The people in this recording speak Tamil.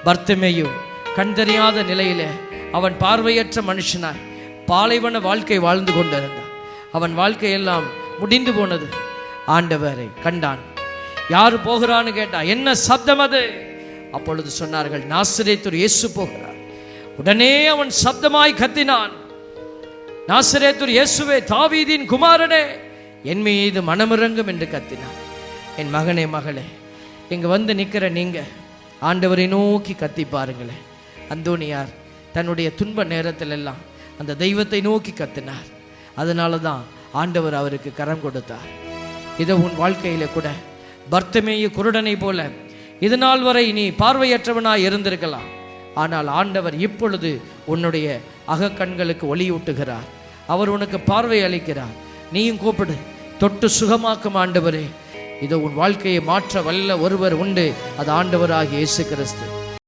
பர்த்திமேயு கண் தெரியாத நிலையிலே அவன் பார்வையற்ற மனுஷனாய் பாலைவன வாழ்க்கை வாழ்ந்து கொண்டிருந்தான். அவன் வாழ்க்கையெல்லாம் முடிந்து போனது. ஆண்டவரை கண்டான். யாரு போகிறான்னு கேட்டா, என்ன சப்தம் அது? அப்பொழுது சொன்னார்கள், நாசரேத்தூர் இயேசு போகிறார். உடனே அவன் சப்தமாய் கத்தினான், நாசரேத்தூர் இயேசுவே, தாவீதின் குமாரனே, என் மீது மனமிறங்கும் என்று கத்தினான். என் மகனே, மகளே, இங்க வந்து நிற்கிற நீங்க ஆண்டவரை நோக்கி கத்தி பாருங்களேன். அந்தோனியார் தன்னுடைய துன்ப நேரத்தில் எல்லாம் அந்த தெய்வத்தை நோக்கி கத்தினார். அதனால தான் ஆண்டவர் அவருக்கு கரம் கொடுத்தார். இதை உன் வாழ்க்கையில கூட பர்த்திமேயு குருடனை போல இதுநாள் வரை நீ பார்வையற்றவனாய் இருந்திருக்கலாம். ஆனால் ஆண்டவர் இப்பொழுது உன்னுடைய அகக்கண்களுக்கு ஒளியூட்டுகிறார். அவர் உனக்கு பார்வை அளிக்கிறார். நீயும் கூப்பிடு, தொட்டு சுகமாக்கும் ஆண்டவரே. இதோ உன் வாழ்க்கையை மாற்ற வல்ல ஒருவர் உண்டு, அது ஆண்டவராகிய இயேசு கிறிஸ்து.